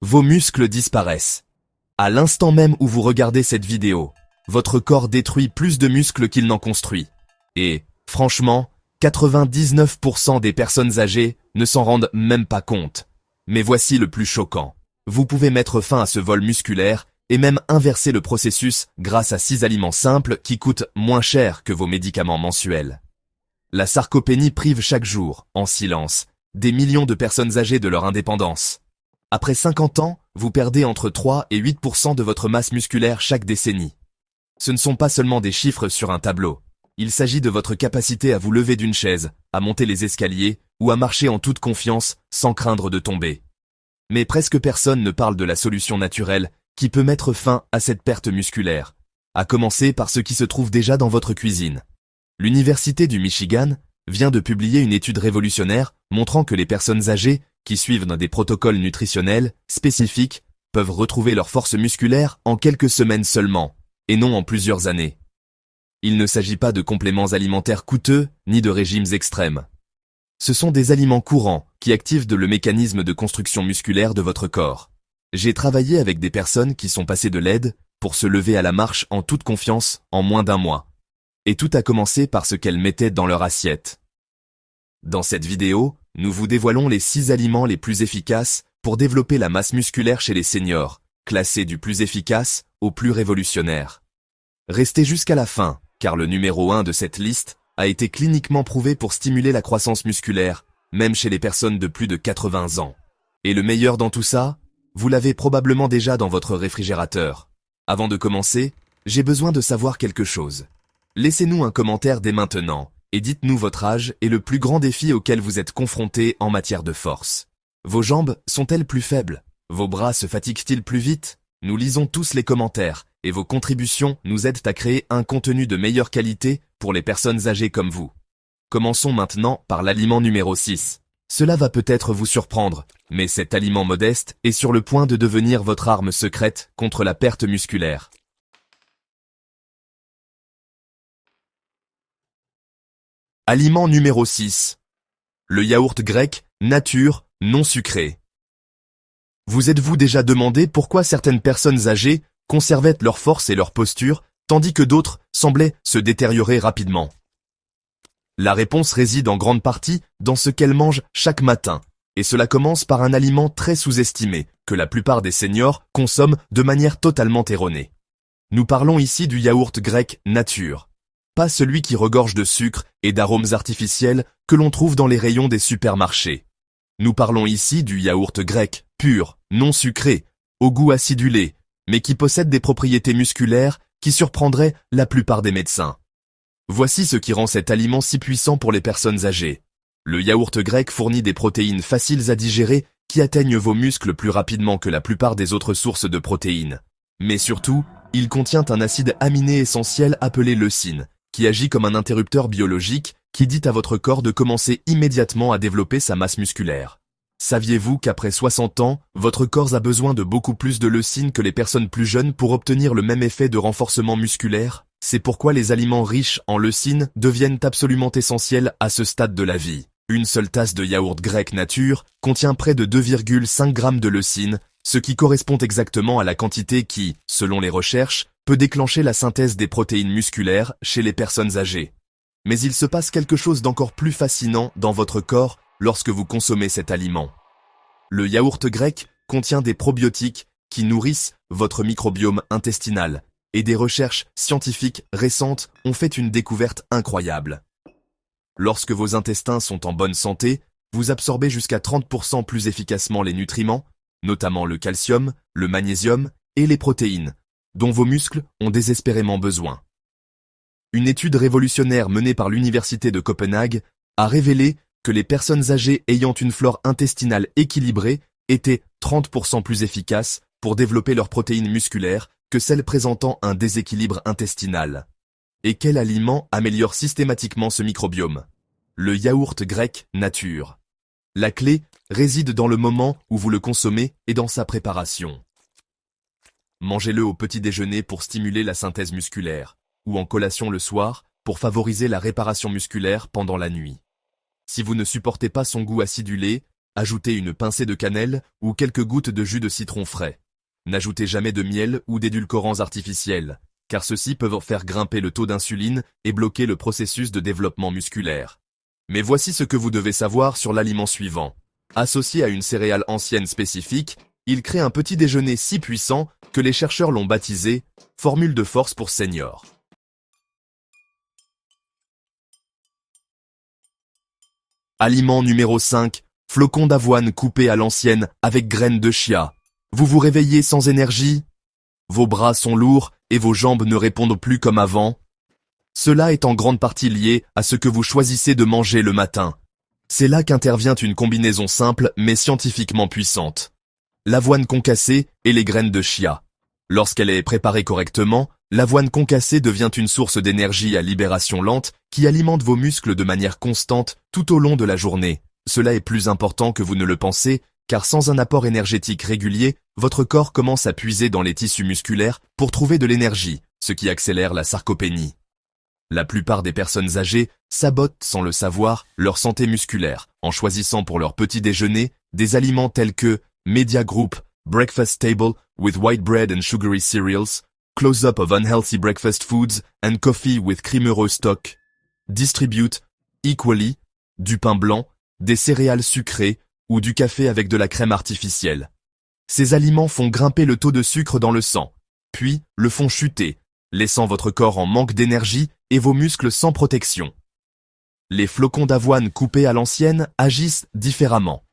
Vos muscles disparaissent. À l'instant même où vous regardez cette vidéo, votre corps détruit plus de muscles qu'il n'en construit. Et, franchement, 99% des personnes âgées ne s'en rendent même pas compte. Mais voici le plus choquant. Vous pouvez mettre fin à ce vol musculaire et même inverser le processus grâce à 6 aliments simples qui coûtent moins cher que vos médicaments mensuels. La sarcopénie prive chaque jour, en silence, des millions de personnes âgées de leur indépendance. Après 50 ans, vous perdez entre 3 et 8% de votre masse musculaire chaque décennie. Ce ne sont pas seulement des chiffres sur un tableau. Il s'agit de votre capacité à vous lever d'une chaise, à monter les escaliers ou à marcher en toute confiance sans craindre de tomber. Mais presque personne ne parle de la solution naturelle qui peut mettre fin à cette perte musculaire, à commencer par ce qui se trouve déjà dans votre cuisine. L'Université du Michigan vient de publier une étude révolutionnaire montrant que les personnes âgées qui suivent des protocoles nutritionnels spécifiques peuvent retrouver leur force musculaire en quelques semaines seulement, et non en plusieurs années. Il ne s'agit pas de compléments alimentaires coûteux ni de régimes extrêmes. Ce sont des aliments courants qui activent le mécanisme de construction musculaire de votre corps. J'ai travaillé avec des personnes qui sont passées de l'aide pour se lever à la marche en toute confiance en moins d'un mois. Et tout a commencé par ce qu'elles mettaient dans leur assiette. Dans cette vidéo, nous vous dévoilons les 6 aliments les plus efficaces pour développer la masse musculaire chez les seniors, classés du plus efficace au plus révolutionnaire. Restez jusqu'à la fin, car le numéro 1 de cette liste a été cliniquement prouvé pour stimuler la croissance musculaire, même chez les personnes de plus de 80 ans. Et le meilleur dans tout ça, vous l'avez probablement déjà dans votre réfrigérateur. Avant de commencer, j'ai besoin de savoir quelque chose. Laissez-nous un commentaire dès maintenant et dites-nous votre âge et le plus grand défi auquel vous êtes confronté en matière de force. Vos jambes sont-elles plus faibles? Vos bras se fatiguent-ils plus vite? Nous lisons tous les commentaires et vos contributions nous aident à créer un contenu de meilleure qualité pour les personnes âgées comme vous. Commençons maintenant par l'aliment numéro 6. Cela va peut-être vous surprendre, mais cet aliment modeste est sur le point de devenir votre arme secrète contre la perte musculaire. Aliment numéro 6. Le yaourt grec, nature, non sucré. Vous êtes-vous déjà demandé pourquoi certaines personnes âgées conservaient leur force et leur posture, tandis que d'autres semblaient se détériorer rapidement? La réponse réside en grande partie dans ce qu'elles mangent chaque matin, et cela commence par un aliment très sous-estimé, que la plupart des seniors consomment de manière totalement erronée. Nous parlons ici du yaourt grec nature, pas celui qui regorge de sucre et d'arômes artificiels que l'on trouve dans les rayons des supermarchés. Nous parlons ici du yaourt grec, pur, non sucré, au goût acidulé, mais qui possède des propriétés musculaires qui surprendraient la plupart des médecins. Voici ce qui rend cet aliment si puissant pour les personnes âgées. Le yaourt grec fournit des protéines faciles à digérer qui atteignent vos muscles plus rapidement que la plupart des autres sources de protéines. Mais surtout, il contient un acide aminé essentiel appelé leucine, qui agit comme un interrupteur biologique qui dit à votre corps de commencer immédiatement à développer sa masse musculaire. Saviez-vous qu'après 60 ans, votre corps a besoin de beaucoup plus de leucine que les personnes plus jeunes pour obtenir le même effet de renforcement musculaire? C'est pourquoi les aliments riches en leucine deviennent absolument essentiels à ce stade de la vie. Une seule tasse de yaourt grec nature contient près de 2,5 g de leucine, ce qui correspond exactement à la quantité qui, selon les recherches, peut déclencher la synthèse des protéines musculaires chez les personnes âgées. Mais il se passe quelque chose d'encore plus fascinant dans votre corps lorsque vous consommez cet aliment. Le yaourt grec contient des probiotiques qui nourrissent votre microbiome intestinal, et des recherches scientifiques récentes ont fait une découverte incroyable. Lorsque vos intestins sont en bonne santé, vous absorbez jusqu'à 30% plus efficacement les nutriments, notamment le calcium, le magnésium et les protéines, dont vos muscles ont désespérément besoin. Une étude révolutionnaire menée par l'Université de Copenhague a révélé que les personnes âgées ayant une flore intestinale équilibrée étaient 30% plus efficaces pour développer leurs protéines musculaires que celles présentant un déséquilibre intestinal. Et quel aliment améliore systématiquement ce microbiome? Le yaourt grec nature. La clé réside dans le moment où vous le consommez et dans sa préparation. Mangez-le au petit déjeuner pour stimuler la synthèse musculaire, ou en collation le soir pour favoriser la réparation musculaire pendant la nuit. Si vous ne supportez pas son goût acidulé, Ajoutez une pincée de cannelle ou quelques gouttes de jus de citron frais. N'ajoutez jamais de miel ou d'édulcorants artificiels, car ceux-ci peuvent faire grimper le taux d'insuline et bloquer le processus de développement musculaire. Mais voici ce que vous devez savoir sur l'aliment suivant. Associé à une céréale ancienne spécifique, il crée un petit déjeuner si puissant que les chercheurs l'ont baptisé « formule de force pour seniors ». Aliment numéro 5, flocons d'avoine coupés à l'ancienne avec graines de chia. Vous vous réveillez sans énergie? Vos bras sont lourds et vos jambes ne répondent plus comme avant? Cela est en grande partie lié à ce que vous choisissez de manger le matin. C'est là qu'intervient une combinaison simple mais scientifiquement puissante. L'avoine concassée et les graines de chia. Lorsqu'elle est préparée correctement, l'avoine concassée devient une source d'énergie à libération lente qui alimente vos muscles de manière constante tout au long de la journée. Cela est plus important que vous ne le pensez, car sans un apport énergétique régulier, votre corps commence à puiser dans les tissus musculaires pour trouver de l'énergie, ce qui accélère la sarcopénie. La plupart des personnes âgées sabotent sans le savoir leur santé musculaire en choisissant pour leur petit déjeuner des aliments tels que Media Group, Breakfast Table with white bread and sugary cereals, Close-up of unhealthy breakfast foods and coffee with creamerous stock, Distribute, Equally, du pain blanc, des céréales sucrées ou du café avec de la crème artificielle. Ces aliments font grimper le taux de sucre dans le sang, puis le font chuter, laissant votre corps en manque d'énergie et vos muscles sans protection. Les flocons d'avoine coupés à l'ancienne agissent différemment.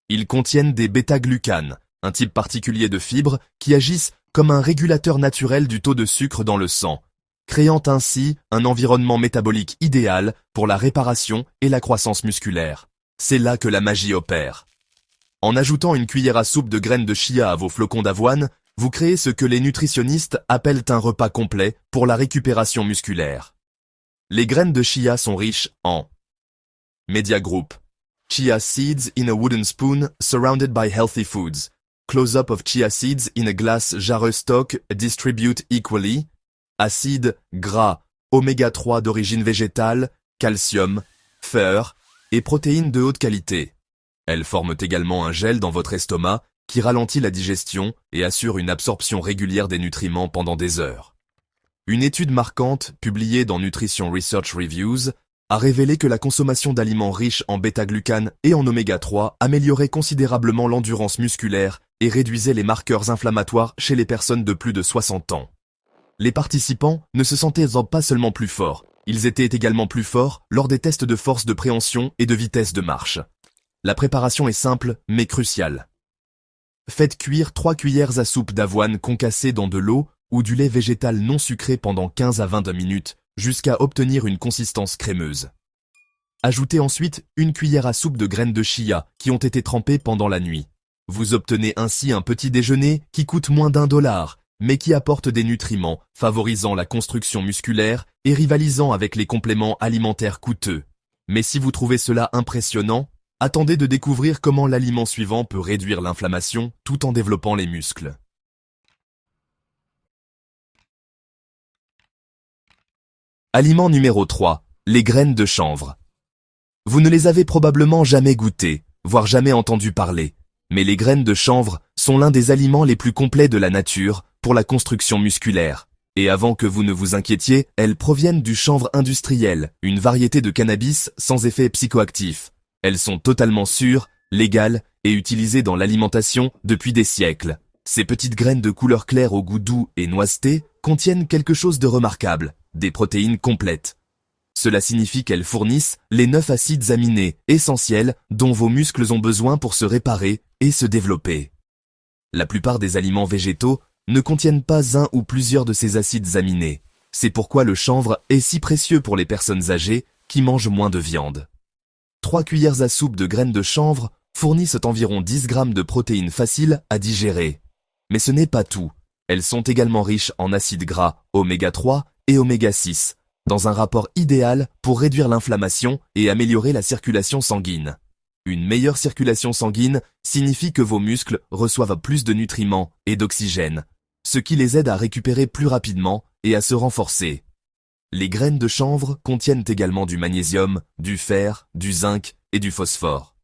Ils contiennent des bêta-glucanes, un type particulier de fibres qui agissent comme un régulateur naturel du taux de sucre dans le sang, créant ainsi un environnement métabolique idéal pour la réparation et la croissance musculaire. C'est là que la magie opère. En ajoutant une cuillère à soupe de graines de chia à vos flocons d'avoine, vous créez ce que les nutritionnistes appellent un repas complet pour la récupération musculaire. Les graines de chia sont riches en Media Group, chia seeds in a wooden spoon surrounded by healthy foods, close-up of chia seeds in a glass jar stock, distribute equally, acides gras, oméga 3 d'origine végétale, calcium, fer et protéines de haute qualité. Elles forment également un gel dans votre estomac qui ralentit la digestion et assure une absorption régulière des nutriments pendant des heures. Une étude marquante, publiée dans Nutrition Research Reviews, a révélé que la consommation d'aliments riches en bêta-glucanes et en oméga 3 améliorait considérablement l'endurance musculaire et réduisait les marqueurs inflammatoires chez les personnes de plus de 60 ans. Les participants ne se sentaient pas seulement plus forts, ils étaient également plus forts lors des tests de force de préhension et de vitesse de marche. La préparation est simple mais cruciale. Faites cuire 3 cuillères à soupe d'avoine concassée dans de l'eau ou du lait végétal non sucré pendant 15 à 22 minutes jusqu'à obtenir une consistance crémeuse. Ajoutez ensuite une cuillère à soupe de graines de chia qui ont été trempées pendant la nuit. Vous obtenez ainsi un petit déjeuner qui coûte moins d'$1, mais qui apporte des nutriments, favorisant la construction musculaire et rivalisant avec les compléments alimentaires coûteux. Mais si vous trouvez cela impressionnant, attendez de découvrir comment l'aliment suivant peut réduire l'inflammation tout en développant les muscles. Aliment numéro 3, les graines de chanvre. Vous ne les avez probablement jamais goûtées, voire jamais entendu parler, mais les graines de chanvre sont l'un des aliments les plus complets de la nature pour la construction musculaire. Et avant que vous ne vous inquiétiez, elles proviennent du chanvre industriel, une variété de cannabis sans effet psychoactif. Elles sont totalement sûres, légales et utilisées dans l'alimentation depuis des siècles. Ces petites graines de couleur claire au goût doux et noiseté contiennent quelque chose de remarquable, des protéines complètes. Cela signifie qu'elles fournissent les 9 acides aminés essentiels dont vos muscles ont besoin pour se réparer et se développer. La plupart des aliments végétaux ne contiennent pas un ou plusieurs de ces acides aminés. C'est pourquoi le chanvre est si précieux pour les personnes âgées qui mangent moins de viande. 3 cuillères à soupe de graines de chanvre fournissent environ 10 grammes de protéines faciles à digérer. Mais ce n'est pas tout. Elles sont également riches en acides gras, oméga 3 et oméga 6, dans un rapport idéal pour réduire l'inflammation et améliorer la circulation sanguine. Une meilleure circulation sanguine signifie que vos muscles reçoivent plus de nutriments et d'oxygène, ce qui les aide à récupérer plus rapidement et à se renforcer. Les graines de chanvre contiennent également du magnésium, du fer, du zinc et du phosphore.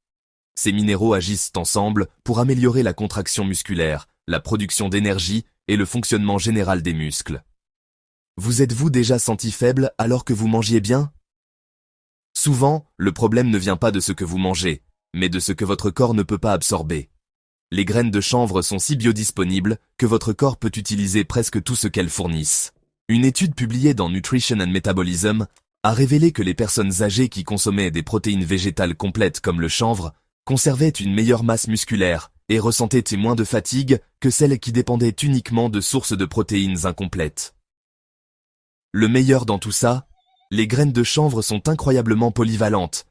Ces minéraux agissent ensemble pour améliorer la contraction musculaire, la production d'énergie et le fonctionnement général des muscles. Vous êtes-vous déjà senti faible alors que vous mangiez bien? Souvent, le problème ne vient pas de ce que vous mangez, mais de ce que votre corps ne peut pas absorber. Les graines de chanvre sont si biodisponibles que votre corps peut utiliser presque tout ce qu'elles fournissent. Une étude publiée dans Nutrition and Metabolism a révélé que les personnes âgées qui consommaient des protéines végétales complètes comme le chanvre conservaient une meilleure masse musculaire et ressentaient moins de fatigue que celles qui dépendaient uniquement de sources de protéines incomplètes. Le meilleur dans tout ça, les graines de chanvre sont incroyablement polyvalentes.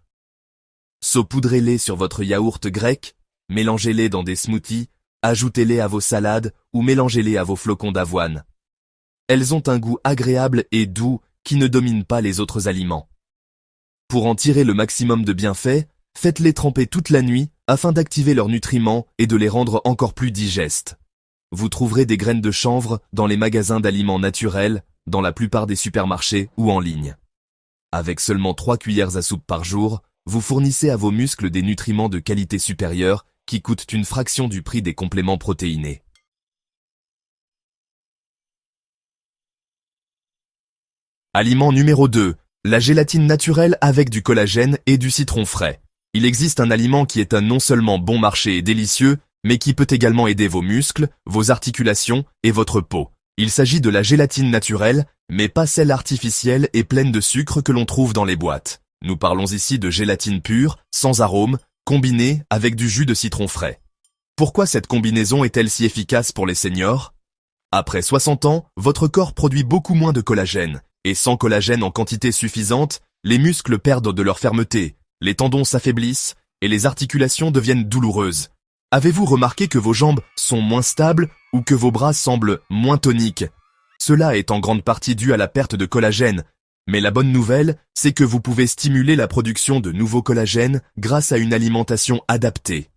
Saupoudrez-les sur votre yaourt grec, mélangez-les dans des smoothies, ajoutez-les à vos salades ou mélangez-les à vos flocons d'avoine. Elles ont un goût agréable et doux qui ne domine pas les autres aliments. Pour en tirer le maximum de bienfaits, faites-les tremper toute la nuit afin d'activer leurs nutriments et de les rendre encore plus digestes. Vous trouverez des graines de chanvre dans les magasins d'aliments naturels, dans la plupart des supermarchés ou en ligne. Avec seulement 3 cuillères à soupe par jour, vous fournissez à vos muscles des nutriments de qualité supérieure qui coûtent une fraction du prix des compléments protéinés. Aliment numéro 2. La gélatine naturelle avec du collagène et du citron frais. Il existe un aliment qui est un non seulement bon marché et délicieux, mais qui peut également aider vos muscles, vos articulations et votre peau. Il s'agit de la gélatine naturelle, mais pas celle artificielle et pleine de sucre que l'on trouve dans les boîtes. Nous parlons ici de gélatine pure, sans arôme, combinée avec du jus de citron frais. Pourquoi cette combinaison est-elle si efficace pour les seniors? Après 60 ans, votre corps produit beaucoup moins de collagène, et sans collagène en quantité suffisante, les muscles perdent de leur fermeté, les tendons s'affaiblissent et les articulations deviennent douloureuses. Avez-vous remarqué que vos jambes sont moins stables ou que vos bras semblent moins toniques? Cela est en grande partie dû à la perte de collagène, mais la bonne nouvelle, c'est que vous pouvez stimuler la production de nouveaux collagènes grâce à une alimentation adaptée.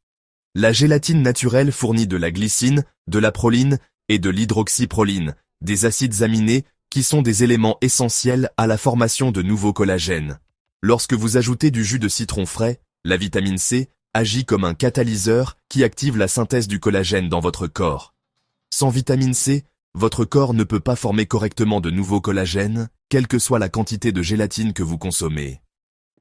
La gélatine naturelle fournit de la glycine, de la proline et de l'hydroxyproline, des acides aminés qui sont des éléments essentiels à la formation de nouveaux collagènes. Lorsque vous ajoutez du jus de citron frais, la vitamine C agit comme un catalyseur qui active la synthèse du collagène dans votre corps. Sans vitamine C, votre corps ne peut pas former correctement de nouveaux collagènes, quelle que soit la quantité de gélatine que vous consommez.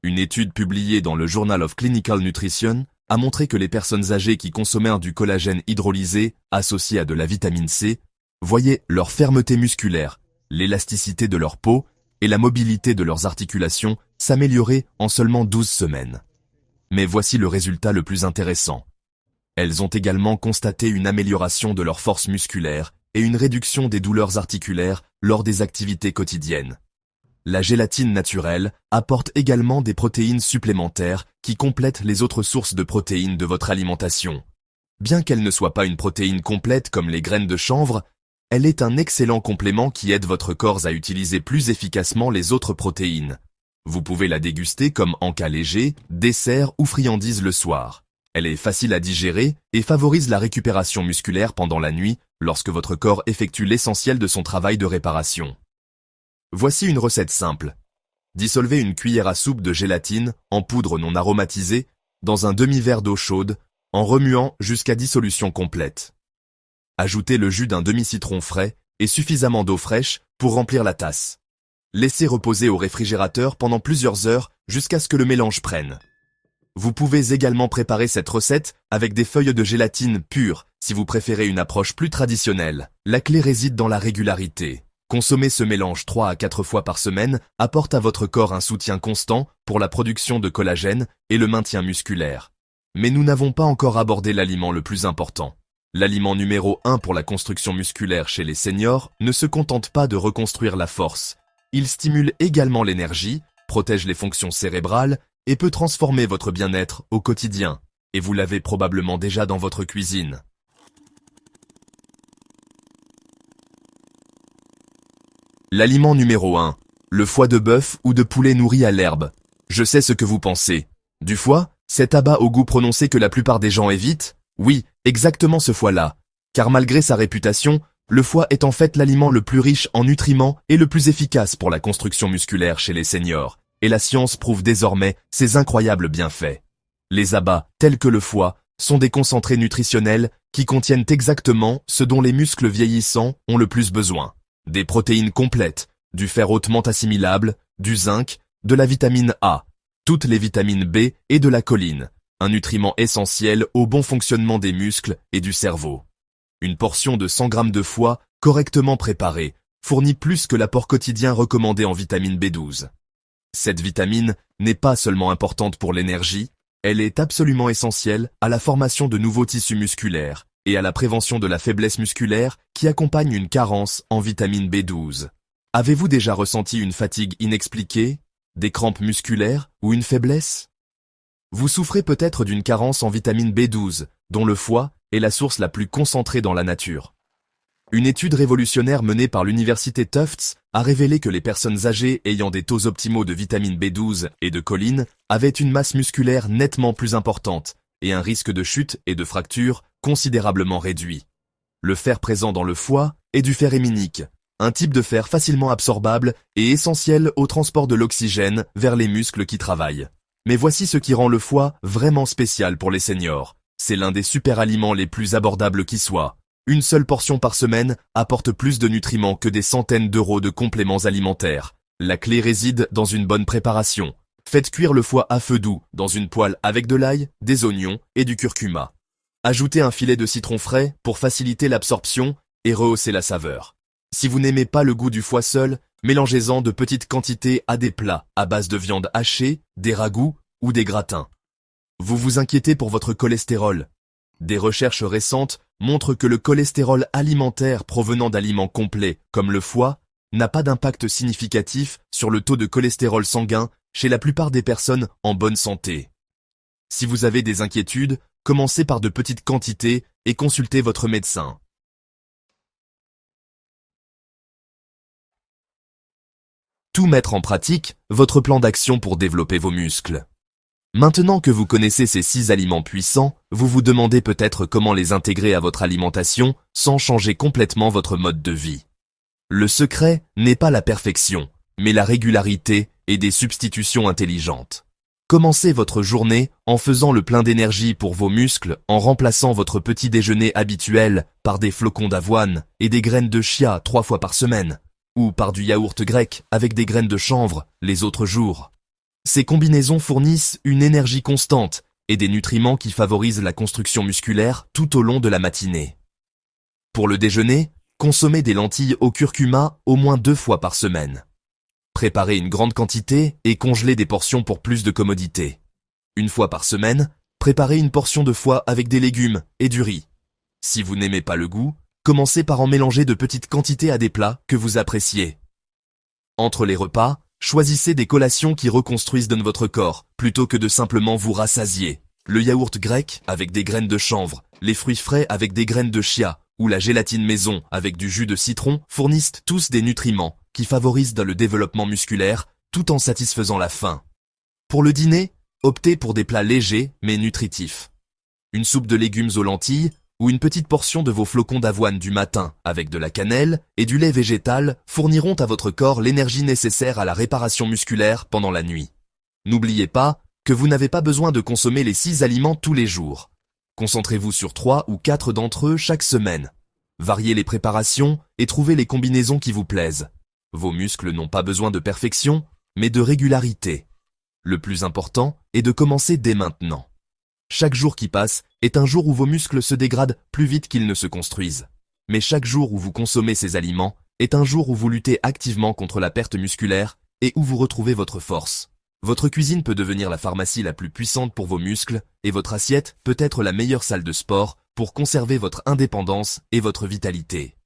Une étude publiée dans le Journal of Clinical Nutrition a montré que les personnes âgées qui consommaient du collagène hydrolysé associé à de la vitamine C voyaient leur fermeté musculaire, l'élasticité de leur peau et la mobilité de leurs articulations s'améliorer en seulement 12 semaines. Mais voici le résultat le plus intéressant. Elles ont également constaté une amélioration de leur force musculaire et une réduction des douleurs articulaires lors des activités quotidiennes. La gélatine naturelle apporte également des protéines supplémentaires qui complètent les autres sources de protéines de votre alimentation. Bien qu'elle ne soit pas une protéine complète comme les graines de chanvre, elle est un excellent complément qui aide votre corps à utiliser plus efficacement les autres protéines. Vous pouvez la déguster comme encas léger, dessert ou friandise le soir. Elle est facile à digérer et favorise la récupération musculaire pendant la nuit lorsque votre corps effectue l'essentiel de son travail de réparation. Voici une recette simple. Dissolvez une cuillère à soupe de gélatine en poudre non aromatisée dans un demi-verre d'eau chaude en remuant jusqu'à dissolution complète. Ajoutez le jus d'un demi-citron frais et suffisamment d'eau fraîche pour remplir la tasse. Laissez reposer au réfrigérateur pendant plusieurs heures jusqu'à ce que le mélange prenne. Vous pouvez également préparer cette recette avec des feuilles de gélatine pure si vous préférez une approche plus traditionnelle. La clé réside dans la régularité. Consommer ce mélange 3 à 4 fois par semaine apporte à votre corps un soutien constant pour la production de collagène et le maintien musculaire. Mais nous n'avons pas encore abordé l'aliment le plus important. L'aliment numéro 1 pour la construction musculaire chez les seniors ne se contente pas de reconstruire la force. Il stimule également l'énergie, protège les fonctions cérébrales et peut transformer votre bien-être au quotidien. Et vous l'avez probablement déjà dans votre cuisine. L'aliment numéro 1. Le foie de bœuf ou de poulet nourri à l'herbe. Je sais ce que vous pensez. Du foie, cet abat au goût prononcé que la plupart des gens évitent? Oui, exactement ce foie-là. Car malgré sa réputation, le foie est en fait l'aliment le plus riche en nutriments et le plus efficace pour la construction musculaire chez les seniors. Et la science prouve désormais ses incroyables bienfaits. Les abats, tels que le foie, sont des concentrés nutritionnels qui contiennent exactement ce dont les muscles vieillissants ont le plus besoin. Des protéines complètes, du fer hautement assimilable, du zinc, de la vitamine A, toutes les vitamines B et de la choline, un nutriment essentiel au bon fonctionnement des muscles et du cerveau. Une portion de 100 grammes de foie, correctement préparée, fournit plus que l'apport quotidien recommandé en vitamine B12. Cette vitamine n'est pas seulement importante pour l'énergie, elle est absolument essentielle à la formation de nouveaux tissus musculaires et à la prévention de la faiblesse musculaire qui accompagne une carence en vitamine B12. Avez-vous déjà ressenti une fatigue inexpliquée, des crampes musculaires ou une faiblesse? Vous souffrez peut-être d'une carence en vitamine B12, dont le foie est la source la plus concentrée dans la nature. Une étude révolutionnaire menée par l'université Tufts a révélé que les personnes âgées ayant des taux optimaux de vitamine B12 et de choline avaient une masse musculaire nettement plus importante et un risque de chute et de fracture considérablement réduit. Le fer présent dans le foie est du fer héminique, un type de fer facilement absorbable et essentiel au transport de l'oxygène vers les muscles qui travaillent. Mais voici ce qui rend le foie vraiment spécial pour les seniors. C'est l'un des super-aliments les plus abordables qui soit. Une seule portion par semaine apporte plus de nutriments que des centaines d'euros de compléments alimentaires. La clé réside dans une bonne préparation. Faites cuire le foie à feu doux dans une poêle avec de l'ail, des oignons et du curcuma. Ajoutez un filet de citron frais pour faciliter l'absorption et rehausser la saveur. Si vous n'aimez pas le goût du foie seul, mélangez-en de petites quantités à des plats à base de viande hachée, des ragoûts ou des gratins. Vous vous inquiétez pour votre cholestérol. Des recherches récentes montrent que le cholestérol alimentaire provenant d'aliments complets, comme le foie, n'a pas d'impact significatif sur le taux de cholestérol sanguin chez la plupart des personnes en bonne santé. Si vous avez des inquiétudes, commencez par de petites quantités et consultez votre médecin. Tout mettre en pratique, votre plan d'action pour développer vos muscles. Maintenant que vous connaissez ces 6 aliments puissants, vous vous demandez peut-être comment les intégrer à votre alimentation sans changer complètement votre mode de vie. Le secret n'est pas la perfection, mais la régularité et des substitutions intelligentes. Commencez votre journée en faisant le plein d'énergie pour vos muscles en remplaçant votre petit déjeuner habituel par des flocons d'avoine et des graines de chia 3 fois par semaine, ou par du yaourt grec avec des graines de chanvre les autres jours. Ces combinaisons fournissent une énergie constante et des nutriments qui favorisent la construction musculaire tout au long de la matinée. Pour le déjeuner, consommez des lentilles au curcuma au moins 2 fois par semaine. Préparez une grande quantité et congelez des portions pour plus de commodité. Une fois par semaine, préparez une portion de foie avec des légumes et du riz. Si vous n'aimez pas le goût, commencez par en mélanger de petites quantités à des plats que vous appréciez. Entre les repas, choisissez des collations qui reconstruisent votre corps, plutôt que de simplement vous rassasier. Le yaourt grec avec des graines de chanvre, les fruits frais avec des graines de chia, ou la gélatine maison avec du jus de citron fournissent tous des nutriments qui favorisent le développement musculaire tout en satisfaisant la faim. Pour le dîner, optez pour des plats légers mais nutritifs. Une soupe de légumes aux lentilles ou une petite portion de vos flocons d'avoine du matin avec de la cannelle et du lait végétal fourniront à votre corps l'énergie nécessaire à la réparation musculaire pendant la nuit. N'oubliez pas que vous n'avez pas besoin de consommer les 6 aliments tous les jours. Concentrez-vous sur 3 ou 4 d'entre eux chaque semaine. Variez les préparations et trouvez les combinaisons qui vous plaisent. Vos muscles n'ont pas besoin de perfection, mais de régularité. Le plus important est de commencer dès maintenant. Chaque jour qui passe est un jour où vos muscles se dégradent plus vite qu'ils ne se construisent. Mais chaque jour où vous consommez ces aliments est un jour où vous luttez activement contre la perte musculaire et où vous retrouvez votre force. Votre cuisine peut devenir la pharmacie la plus puissante pour vos muscles et votre assiette peut être la meilleure salle de sport pour conserver votre indépendance et votre vitalité.